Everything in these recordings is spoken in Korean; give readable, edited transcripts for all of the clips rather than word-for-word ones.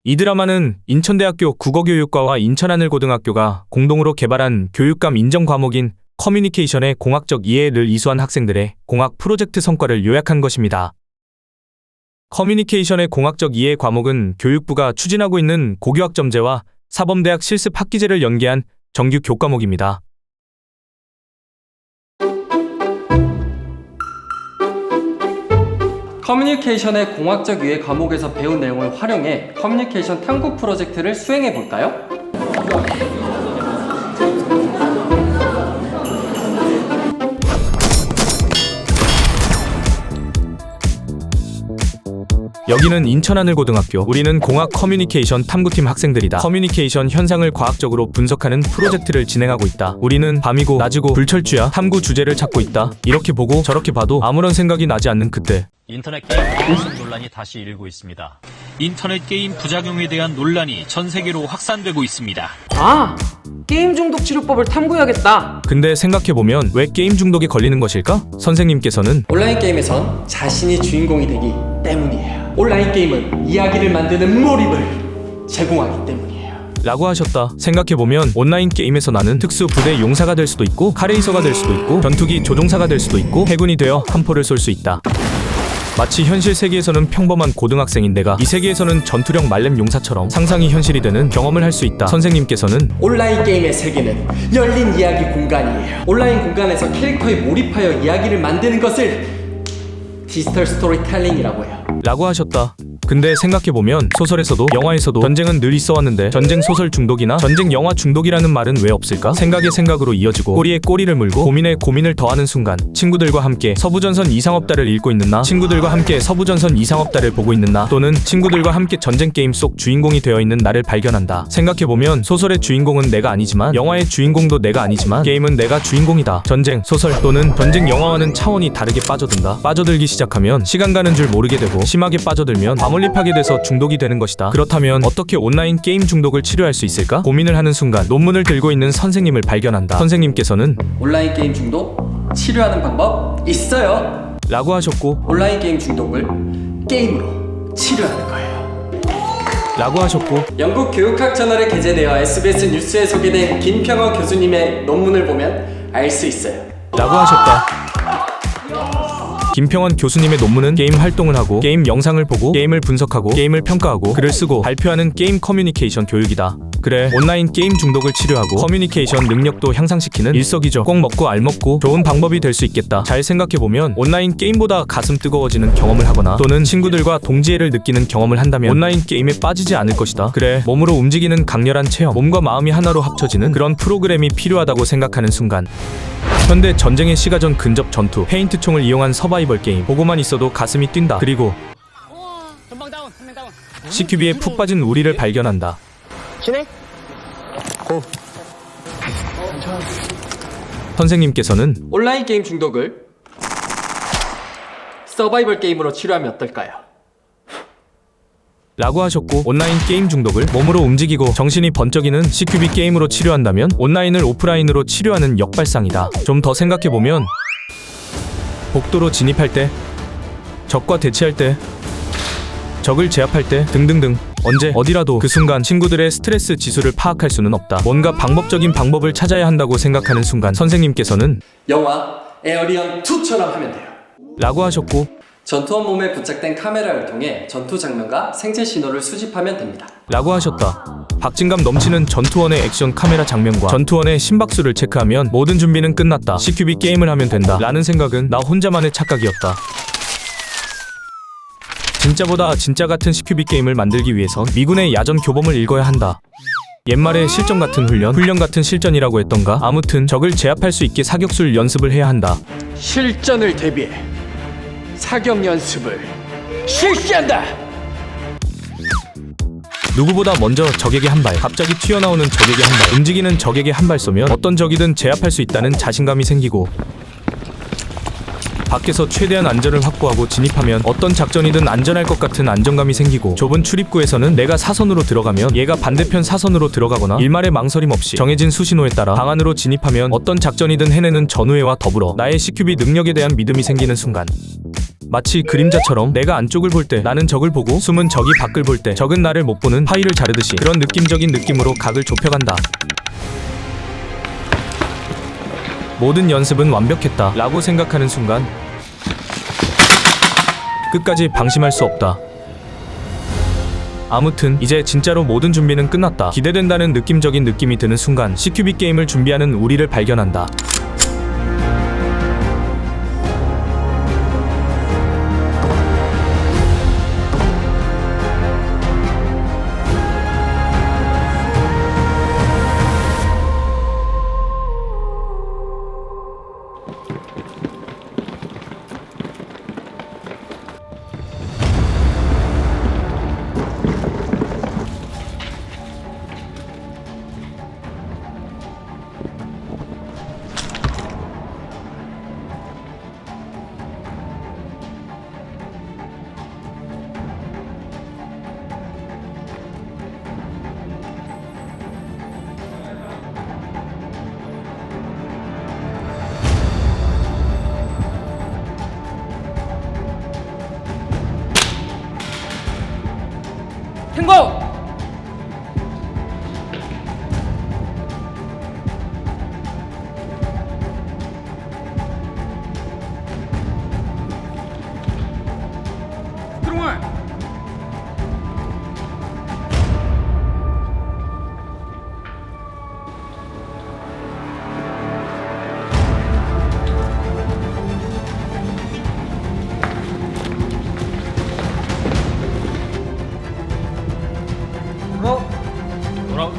이 드라마는 인천대학교 국어교육과와 인천하늘고등학교가 공동으로 개발한 교육감 인정 과목인 커뮤니케이션의 공학적 이해를 이수한 학생들의 공학 프로젝트 성과를 요약한 것입니다. 커뮤니케이션의 공학적 이해 과목은 교육부가 추진하고 있는 고교학점제와 사범대학 실습 학기제를 연계한 정규 교과목입니다. 커뮤니케이션의 공학적 이해 과목에서 배운 내용을 활용해 커뮤니케이션 탐구 프로젝트를 수행해 볼까요? 여기는 인천하늘고등학교. 우리는 공학 커뮤니케이션 탐구팀 학생들이다. 커뮤니케이션 현상을 과학적으로 분석하는 프로젝트를 진행하고 있다. 우리는 밤이고 낮이고 불철주야 탐구 주제를 찾고 있다. 이렇게 보고 저렇게 봐도 아무런 생각이 나지 않는 그때, 인터넷 게임 부작용 논란이 다시 일고 있습니다. 인터넷 게임 부작용에 대한 논란이 전 세계로 확산되고 있습니다. 아! 게임 중독 치료법을 탐구해야겠다. 근데 생각해보면 왜 게임 중독에 걸리는 것일까? 선생님께서는 온라인 게임에선 자신이 주인공이 되기 때문이에요. 온라인 게임은 이야기를 만드는 몰입을 제공하기 때문이에요. 라고 하셨다. 생각해보면 온라인 게임에서 나는 특수 부대 용사가 될 수도 있고 카레이서가 될 수도 있고 전투기 조종사가 될 수도 있고 해군이 되어 한포를 쏠 수 있다. 마치 현실 세계에서는 평범한 고등학생인 내가 이 세계에서는 전투력 말렘 용사처럼 상상이 현실이 되는 경험을 할 수 있다. 선생님께서는 온라인 게임의 세계는 열린 이야기 공간이에요. 온라인 공간에서 캐릭터에 몰입하여 이야기를 만드는 것을 디지털 스토리텔링이라고 해요. 라고 하셨다. 근데 생각해보면 소설에서도 영화에서도 전쟁은 늘 있어왔는데 전쟁 소설 중독이나 전쟁 영화 중독이라는 말은 왜 없을까? 생각에 생각으로 이어지고 꼬리에 꼬리를 물고 고민에 고민을 더하는 순간 친구들과 함께 서부전선 이상없다를 읽고 있는 나, 친구들과 함께 서부전선 이상없다를 보고 있는 나, 또는 친구들과 함께 전쟁 게임 속 주인공이 되어 있는 나를 발견한다. 생각해보면 소설의 주인공은 내가 아니지만 영화의 주인공도 내가 아니지만 게임은 내가 주인공이다. 전쟁 소설 또는 전쟁 영화와는 차원이 다르게 빠져든다. 빠져들기 시작하면 시간 가는 줄 모르게 되고 심하게 빠져들면 과몰입하게 돼서 중독이 되는 것이다. 그렇다면 어떻게 온라인 게임 중독을 치료할 수 있을까? 고민을 하는 순간 논문을 들고 있는 선생님을 발견한다. 선생님께서는 온라인 게임 중독 치료하는 방법 있어요. 라고 하셨고 온라인 게임 중독을 게임으로 치료하는 거예요. 라고 하셨고 영국 교육학 저널에 게재되어 SBS 뉴스에 소개된 김평원 교수님의 논문을 보면 알 수 있어요. 라고 하셨다. 김평원 교수님의 논문은 게임 활동을 하고 게임 영상을 보고 게임을 분석하고 게임을 평가하고 글을 쓰고 발표하는 게임 커뮤니케이션 교육이다. 그래, 온라인 게임 중독을 치료하고 커뮤니케이션 능력도 향상시키는 일석이조 꼭 먹고 알먹고 좋은 방법이 될 수 있겠다. 잘 생각해보면 온라인 게임보다 가슴 뜨거워지는 경험을 하거나 또는 친구들과 동지애를 느끼는 경험을 한다면 온라인 게임에 빠지지 않을 것이다. 그래, 몸으로 움직이는 강렬한 체험, 몸과 마음이 하나로 합쳐지는 그런 프로그램이 필요하다고 생각하는 순간 현대 전쟁의 시가전 근접 전투, 페인트총을 이용한 서바이벌 게임 보고만 있어도 가슴이 뛴다. 그리고 CQB에 푹 빠진 우리를 발견한다. 선생님께서는 온라인 게임 중독을 서바이벌 게임으로 치료하면 어떨까요? 라고 하셨고 온라인 게임 중독을 몸으로 움직이고 정신이 번쩍이는 CQB 게임으로 치료한다면 온라인을 오프라인으로 치료하는 역발상이다. 좀 더 생각해보면 복도로 진입할 때, 적과 대치할 때, 적을 제압할 때 등등등 언제 어디라도 그 순간 친구들의 스트레스 지수를 파악할 수는 없다. 뭔가 방법적인 방법을 찾아야 한다고 생각하는 순간 선생님께서는 영화 에어리언 2처럼 하면 돼요. 라고 하셨고 전투원 몸에 부착된 카메라를 통해 전투 장면과 생체 신호를 수집하면 됩니다. 라고 하셨다. 박진감 넘치는 전투원의 액션 카메라 장면과 전투원의 심박수를 체크하면 모든 준비는 끝났다. CQB 게임을 하면 된다. 라는 생각은 나 혼자만의 착각이었다. 진짜보다 진짜 같은 CQB 게임을 만들기 위해선 미군의 야전 교범을 읽어야 한다. 옛말에 실전 같은 훈련 같은 실전이라고 했던가? 아무튼 적을 제압할 수 있게 사격술 연습을 해야 한다. 실전을 대비해 사격 연습을 실시한다. 누구보다 먼저 적에게 한 발, 갑자기 튀어나오는 적에게 한 발, 움직이는 적에게 한 발 쏘면 어떤 적이든 제압할 수 있다는 자신감이 생기고 밖에서 최대한 안전을 확보하고 진입하면 어떤 작전이든 안전할 것 같은 안정감이 생기고 좁은 출입구에서는 내가 사선으로 들어가면 얘가 반대편 사선으로 들어가거나 일말의 망설임 없이 정해진 수신호에 따라 방 안으로 진입하면 어떤 작전이든 해내는 전우회와 더불어 나의 CQB 능력에 대한 믿음이 생기는 순간 마치 그림자처럼 내가 안쪽을 볼 때 나는 적을 보고 숨은 적이 밖을 볼 때 적은 나를 못 보는 파이를 자르듯이 그런 느낌적인 느낌으로 각을 좁혀간다. 모든 연습은 완벽했다 라고 생각하는 순간 끝까지 방심할 수 없다. 아무튼 이제 진짜로 모든 준비는 끝났다. 기대된다는 느낌적인 느낌이 드는 순간 CQB 게임을 준비하는 우리를 발견한다. 탱고! 스트롱을! 돌아.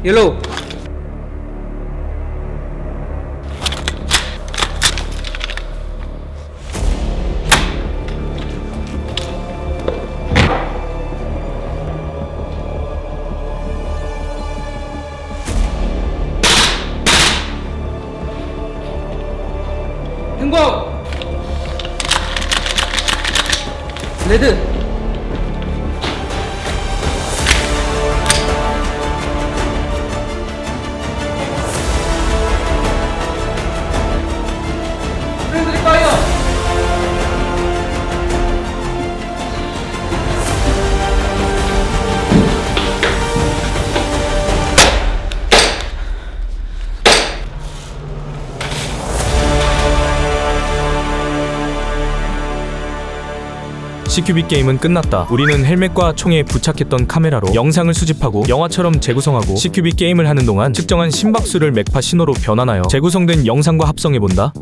옐로우. 탱고! 레드. 프렌들리 파이어! CQB 게임은 끝났다. 우리는 헬멧과 총에 부착했던 카메라로 영상을 수집하고 영화처럼 재구성하고 CQB 게임을 하는 동안 측정한 심박수를 맥파 신호로 변환하여 재구성된 영상과 합성해본다.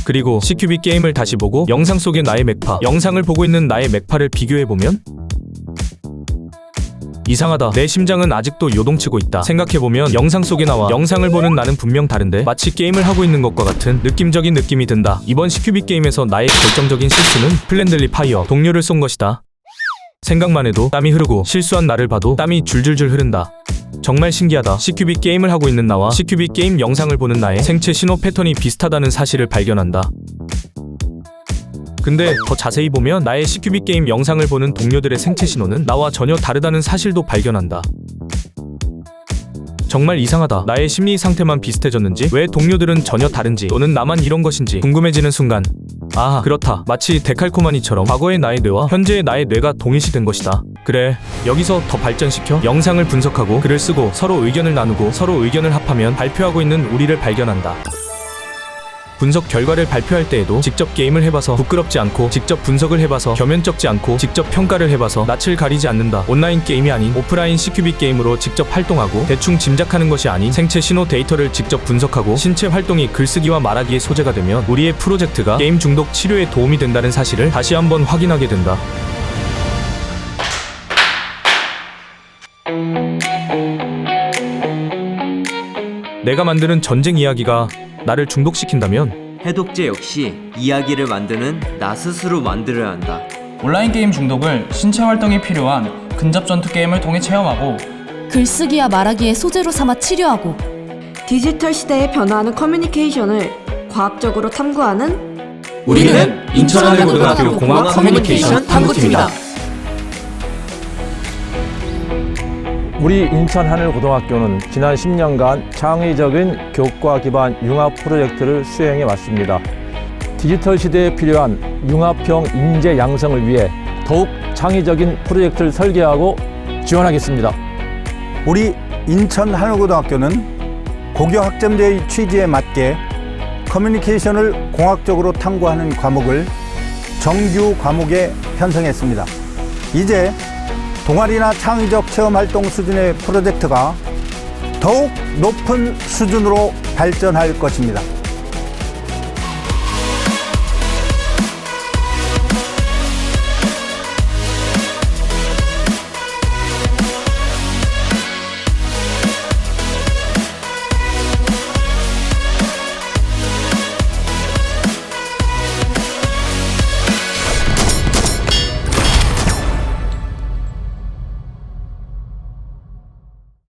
그리고 CQB 게임을 다시 보고 영상 속의 나의 맥파, 영상을 보고 있는 나의 맥파를 비교해보면 이상하다. 내 심장은 아직도 요동치고 있다. 생각해보면 영상 속의 나와 영상을 보는 나는 분명 다른데 마치 게임을 하고 있는 것과 같은 느낌적인 느낌이 든다. 이번 CQB 게임에서 나의 결정적인 실수는 플랜들리 파이어, 동료를 쏜 것이다. 생각만 해도 땀이 흐르고 실수한 나를 봐도 땀이 줄줄줄 흐른다. 정말 신기하다. CQB 게임을 하고 있는 나와 CQB 게임 영상을 보는 나의 생체 신호 패턴이 비슷하다는 사실을 발견한다. 근데 더 자세히 보면 나의 CQB 게임 영상을 보는 동료들의 생체 신호는 나와 전혀 다르다는 사실도 발견한다. 정말 이상하다. 나의 심리 상태만 비슷해졌는지 왜 동료들은 전혀 다른지 또는 나만 이런 것인지 궁금해지는 순간 아 그렇다. 마치 데칼코마니처럼 과거의 나의 뇌와 현재의 나의 뇌가 동일시된 것이다. 그래, 여기서 더 발전시켜 영상을 분석하고 글을 쓰고 서로 의견을 나누고 서로 의견을 합하면 발표하고 있는 우리를 발견한다. 분석 결과를 발표할 때에도 직접 게임을 해봐서 부끄럽지 않고, 직접 분석을 해봐서 겸연쩍지 않고, 직접 평가를 해봐서 낯을 가리지 않는다. 온라인 게임이 아닌 오프라인 CQB 게임으로 직접 활동하고 대충 짐작하는 것이 아닌 생체 신호 데이터를 직접 분석하고 신체 활동이 글쓰기와 말하기의 소재가 되면 우리의 프로젝트가 게임 중독 치료에 도움이 된다는 사실을 다시 한번 확인하게 된다. 내가 만드는 전쟁 이야기가 나를 중독시킨다면 해독제 역시 이야기를 만드는 나 스스로 만들어야 한다. 온라인 게임 중독을 신체 활동이 필요한 근접 전투 게임을 통해 체험하고 글쓰기와 말하기의 소재로 삼아 치료하고 디지털 시대에 변화하는 커뮤니케이션을 과학적으로 탐구하는 우리는 인천하늘고등학교 공학 커뮤니케이션 탐구팀이다. 우리 인천하늘고등학교는 지난 10년간 창의적인 교과 기반 융합 프로젝트를 수행해 왔습니다. 디지털 시대에 필요한 융합형 인재 양성을 위해 더욱 창의적인 프로젝트를 설계하고 지원하겠습니다. 우리 인천하늘고등학교는 고교학점제의 취지에 맞게 커뮤니케이션을 공학적으로 탐구하는 과목을 정규 과목에 편성했습니다. 이제 동아리나 창의적 체험활동 수준의 프로젝트가 더욱 높은 수준으로 발전할 것입니다.